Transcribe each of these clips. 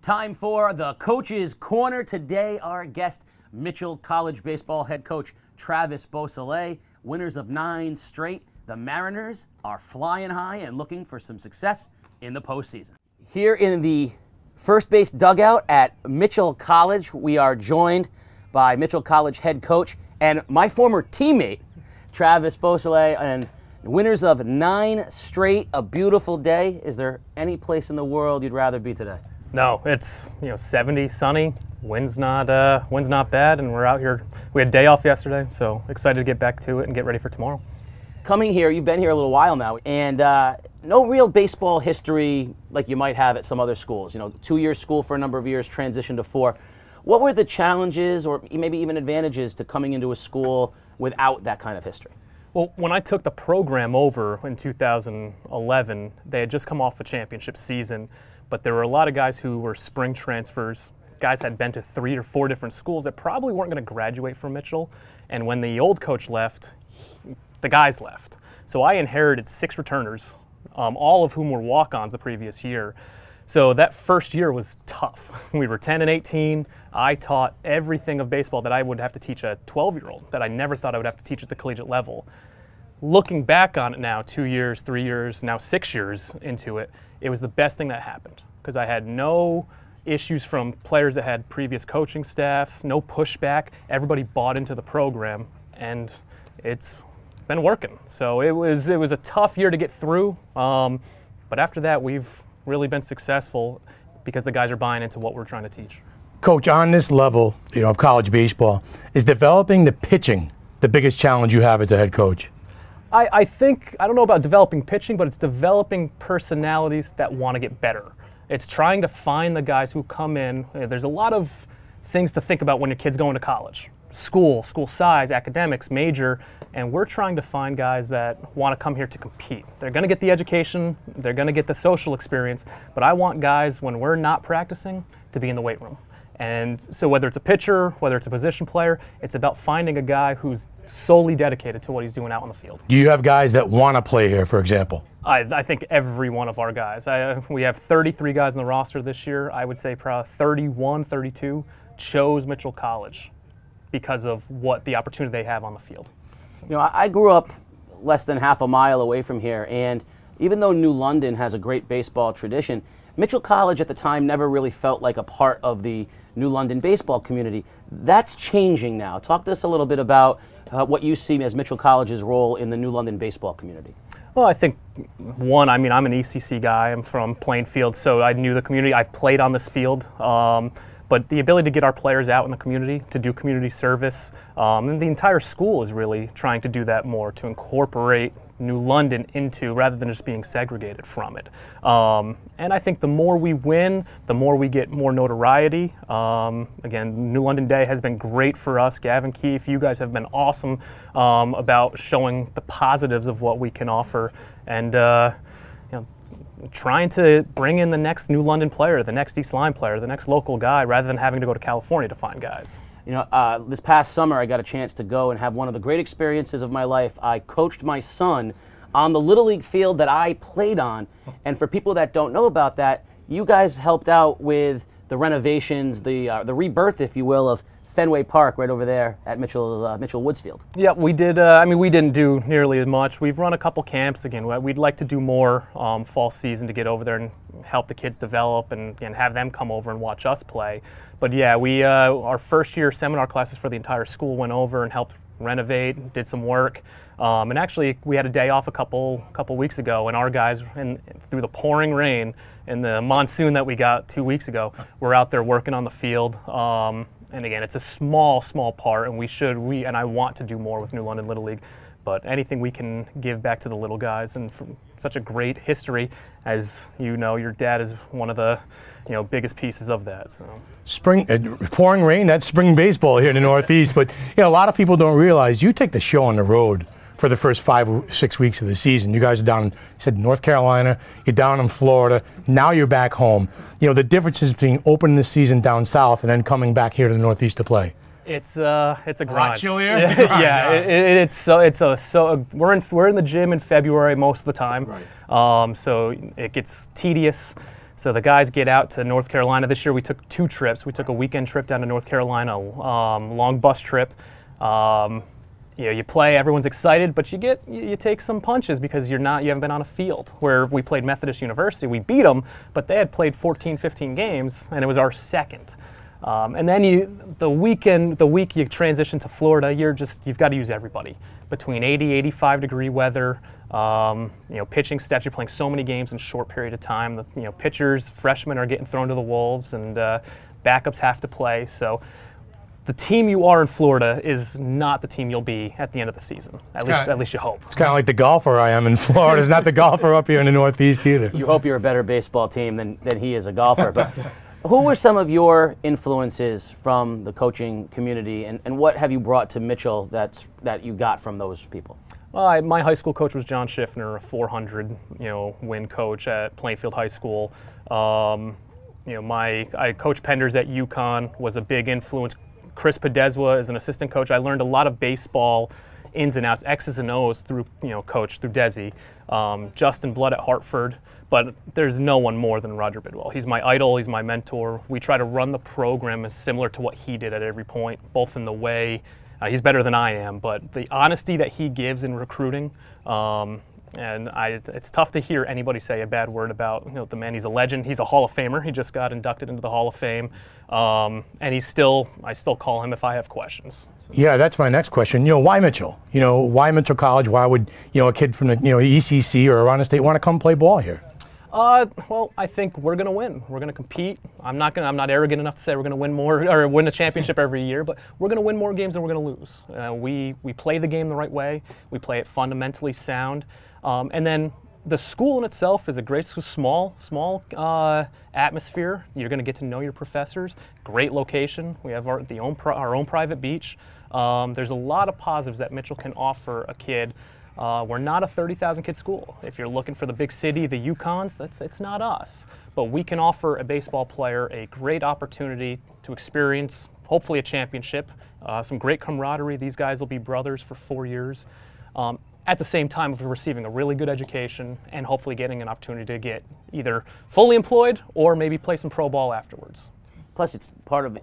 Time for the Coach's Corner. Today, our guest, Mitchell College baseball head coach Travis Beausoleil. Winners of 9 straight, the Mariners are flying high and looking for some success in the postseason. Here in the first base dugout at Mitchell College, we are joined by Mitchell College head coach and my former teammate, Travis Beausoleil, and winners of 9 straight, a beautiful day. Is there any place in the world you'd rather be today? No, it's 70, sunny, wind's not bad, and we're out here. We had a day off yesterday, so excited to get back to it and get ready for tomorrow. Coming here, you've been here a little while now, and no real baseball history like you might have at some other schools. 2-year school for a number of years, transition to 4. What were the challenges or maybe even advantages to coming into a school without that kind of history? Well, when I took the program over in 2011, they had just come off a championship season, but there were a lot of guys who were spring transfers. Guys had been to 3 or 4 different schools that probably weren't going to graduate from Mitchell. And when the old coach left, the guys left. So I inherited 6 returners, all of whom were walk-ons the previous year. So that first year was tough. We were 10 and 18. I taught everything of baseball that I would have to teach a 12-year-old that I never thought I would have to teach at the collegiate level. Looking back on it now, 2 years, 3 years, now 6 years into it, it was the best thing that happened because I had no issues from players that had previous coaching staffs, no pushback. Everybody bought into the program, and it's been working. So it was a tough year to get through, but after that, we've really been successful because the guys are buying into what we're trying to teach. Coach, on this level, of college baseball, is developing the pitching the biggest challenge you have as a head coach? I think, I don't know about developing pitching, but it's developing personalities that want to get better. It's trying to find the guys who come in. There's a lot of things to think about when your kid's going to college. School size, academics, major, and we're trying to find guys that want to come here to compete. They're going to get the education, they're going to get the social experience, but I want guys, when we're not practicing, to be in the weight room. And so whether it's a pitcher, whether it's a position player, it's about finding a guy who's solely dedicated to what he's doing out on the field. Do you have guys that want to play here, for example? I think every one of our guys. We have 33 guys on the roster this year. I would say probably 31, 32 chose Mitchell College because of what the opportunity they have on the field. I grew up less than half a mile away from here, and even though New London has a great baseball tradition, Mitchell College at the time never really felt like a part of the New London baseball community. That's changing now. Talk to us a little bit about what you see as Mitchell College's role in the New London baseball community. Well, I think, one, I'm an ECC guy. I'm from Plainfield, so I knew the community. I've played on this field. But the ability to get our players out in the community, to do community service, and the entire school is really trying to do that more, to incorporate New London into, rather than just being segregated from it. And I think the more we win, the more we get more notoriety. Again, New London Day has been great for us. Gavin, Keefe, you guys have been awesome about showing the positives of what we can offer. And trying to bring in the next New London player, the next East Line player, the next local guy, rather than having to go to California to find guys. This past summer I got a chance to go and have one of the great experiences of my life. I coached my son on the Little League field that I played on, and for people that don't know about that, you guys helped out with the renovations, the rebirth, if you will, of Fenway Park right over there at Mitchell Woods Field. Yeah, we did. We didn't do nearly as much. We've run a couple camps. Again, we'd like to do more fall season to get over there and help the kids develop and have them come over and watch us play. But yeah, our first year seminar classes for the entire school went over and helped renovate, did some work. And actually, we had a day off a couple weeks ago, and our guys, through the pouring rain and the monsoon that we got 2 weeks ago, were out there working on the field. And again, it's a small part, and I want to do more with New London Little League. But anything we can give back to the little guys, and from such a great history, as you know, your dad is one of the biggest pieces of that. So spring pouring rain, that's spring baseball here in the Northeast. But a lot of people don't realize you take the show on the road for the first 5 or 6 weeks of the season. You guys are down, you said North Carolina, you're down in Florida, now you're back home. The differences between opening the season down south and then coming back here to the Northeast to play. It's a grind. A lot chillier? Yeah, we're in the gym in February most of the time. Right. So it gets tedious. So the guys get out to North Carolina. This year we took 2 trips. We took a weekend trip down to North Carolina, long bus trip. You play, everyone's excited, but you take some punches because you haven't been on a field. Where we played Methodist University, we beat them, but they had played 14, 15 games, and it was our second. And then the week you transition to Florida, you've got to use everybody. Between 80, 85 degree weather, pitching steps, you're playing so many games in a short period of time. Pitchers, freshmen are getting thrown to the wolves, and backups have to play. So the team you are in Florida is not the team you'll be at the end of the season. At least you hope. It's kind of like the golfer I am in Florida. It's not the golfer up here in the Northeast either. You hope you're a better baseball team than he is a golfer. But who were some of your influences from the coaching community, and what have you brought to Mitchell that you got from those people? Well, my high school coach was John Schiffner, a 400 win coach at Plainfield High School. I coached Penders at UConn, was a big influence. Chris Podeswa is an assistant coach. I learned a lot of baseball ins and outs, X's and O's through coach through Desi. Justin Blood at Hartford, but there's no one more than Roger Bidwell. He's my idol. He's my mentor. We try to run the program as similar to what he did at every point, both in the way he's better than I am, but the honesty that he gives in recruiting. It's tough to hear anybody say a bad word about the man. He's a legend. He's a Hall of Famer. He just got inducted into the Hall of Fame, and I still call him if I have questions. Yeah, that's my next question. Why Mitchell? Why Mitchell College? Why would a kid from the ECC or Arizona State want to come play ball here? Well, I think we're going to win. We're going to compete. I'm not arrogant enough to say we're going to win more or win a championship every year, but we're going to win more games than we're going to lose. We play the game the right way. We play it fundamentally sound. And then the school in itself is a great small atmosphere. You're going to get to know your professors. Great location. We have our own private beach. There's a lot of positives that Mitchell can offer a kid. We're not a 30,000 kid school. If you're looking for the big city, the UConns, it's not us. But we can offer a baseball player a great opportunity to experience, hopefully, a championship, some great camaraderie. These guys will be brothers for 4 years. At the same time, if we're receiving a really good education and hopefully getting an opportunity to get either fully employed or maybe play some pro ball afterwards. Plus, it's part of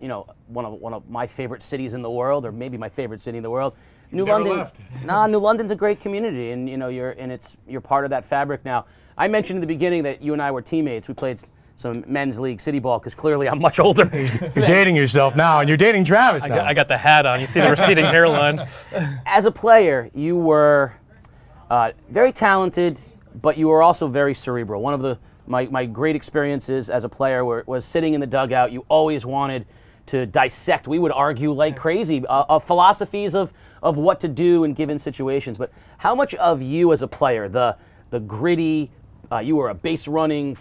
one of my favorite cities in the world, or maybe my favorite city in the world. New London. New London's a great community, and you're part of that fabric now. I mentioned in the beginning that you and I were teammates. We played some men's league city ball because clearly I'm much older. You're dating yourself now, and you're dating Travis now. I got the hat on. You see the receding hairline. As a player, you were very talented, but you were also very cerebral. One of my great experiences as a player was sitting in the dugout. You always wanted to dissect. We would argue like crazy of philosophies of what to do in given situations. But how much of you as a player, the gritty, you were a base running,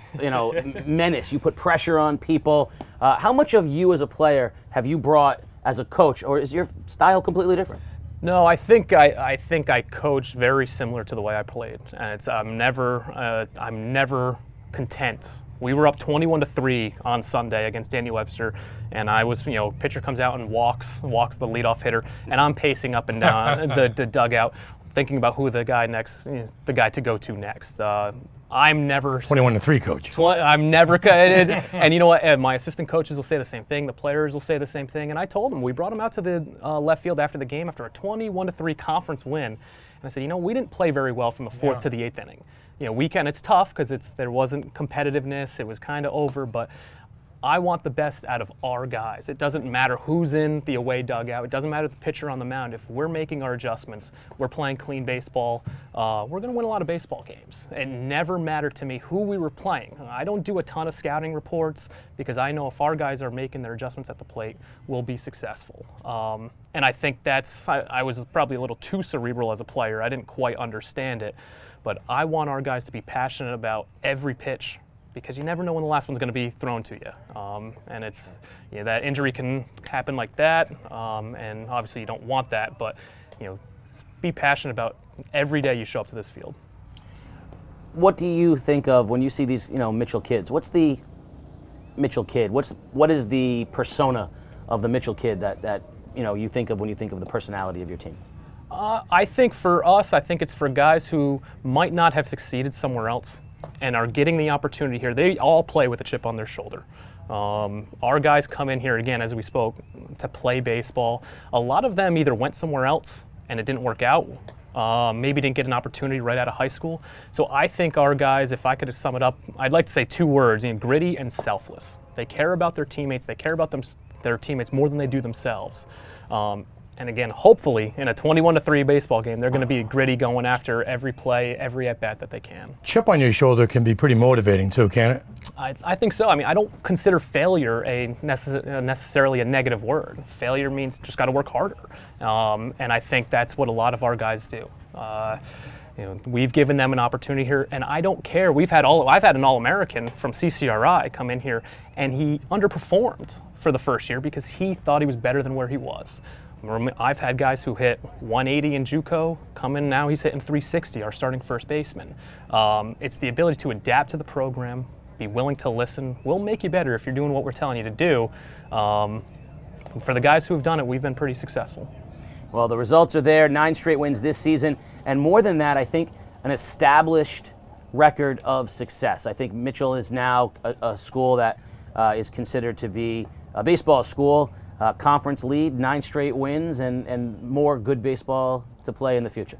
menace. You put pressure on people. How much of you as a player have you brought as a coach, or is your style completely different? No, I think I coached very similar to the way I played, and I'm never content. We were up 21-3 on Sunday against Danny Webster, and I was, pitcher comes out and walks the leadoff hitter, and I'm pacing up and down the dugout, thinking about who the guy to go to next. I'm never 21-3 coach. I'm never, and you know what? My assistant coaches will say the same thing. The players will say the same thing. And I told them, we brought them out to the left field after the game after a 21-3 conference win, and I said, we didn't play very well from the 4th to the 8th inning. It's tough because there wasn't competitiveness. It was kind of over, but I want the best out of our guys. It doesn't matter who's in the away dugout. It doesn't matter the pitcher on the mound. If we're making our adjustments, we're playing clean baseball, we're going to win a lot of baseball games. It never mattered to me who we were playing. I don't do a ton of scouting reports because I know if our guys are making their adjustments at the plate, we'll be successful. And I think I was probably a little too cerebral as a player. I didn't quite understand it. But I want our guys to be passionate about every pitch, because you never know when the last one's going to be thrown to you. And it's, that injury can happen like that, and obviously you don't want that, but, be passionate about every day you show up to this field. What do you think of when you see these, Mitchell kids? What's the Mitchell kid? What is the persona of the Mitchell kid that you think of when you think of the personality of your team? I think for us, it's for guys who might not have succeeded somewhere else. and are getting the opportunity here, they all play with a chip on their shoulder. Our guys come in here, again, as we spoke, to play baseball. A lot of them either went somewhere else and it didn't work out, maybe didn't get an opportunity right out of high school. So I think our guys, if I could sum it up, I'd like to say 2 words, gritty and selfless. They care about their teammates. They care about their teammates more than they do themselves. And again, hopefully, in a 21-3 baseball game, they're going to be gritty, going after every play, every at-bat that they can. Chip on your shoulder can be pretty motivating too, can't it? I think so. I mean, I don't consider failure necessarily a negative word. Failure means just got to work harder. And I think that's what a lot of our guys do. We've given them an opportunity here, and I don't care. I've had an All-American from CCRI come in here, and he underperformed for the first year because he thought he was better than where he was. I've had guys who hit 180 in JUCO come in now, he's hitting 360, our starting first baseman. It's the ability to adapt to the program, be willing to listen. We'll make you better if you're doing what we're telling you to do. For the guys who have done it, we've been pretty successful. Well, the results are there, 9 straight wins this season, and more than that, I think an established record of success. I think Mitchell is now a school that is considered to be a baseball school. Conference lead, 9 straight wins, and more good baseball to play in the future.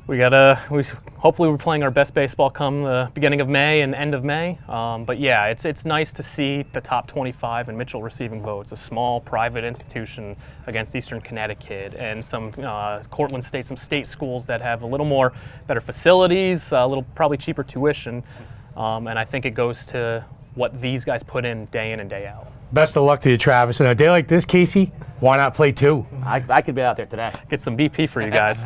Hopefully we're playing our best baseball come the beginning of May and end of May. But yeah, it's nice to see the top 25 and Mitchell receiving votes. A small private institution against Eastern Connecticut and some Cortland State, some state schools that have a little more better facilities, a little probably cheaper tuition. And I think it goes to what these guys put in and day out. Best of luck to you, Travis. And a day like this, Casey, why not play 2? I could be out there today. Get some BP for you guys.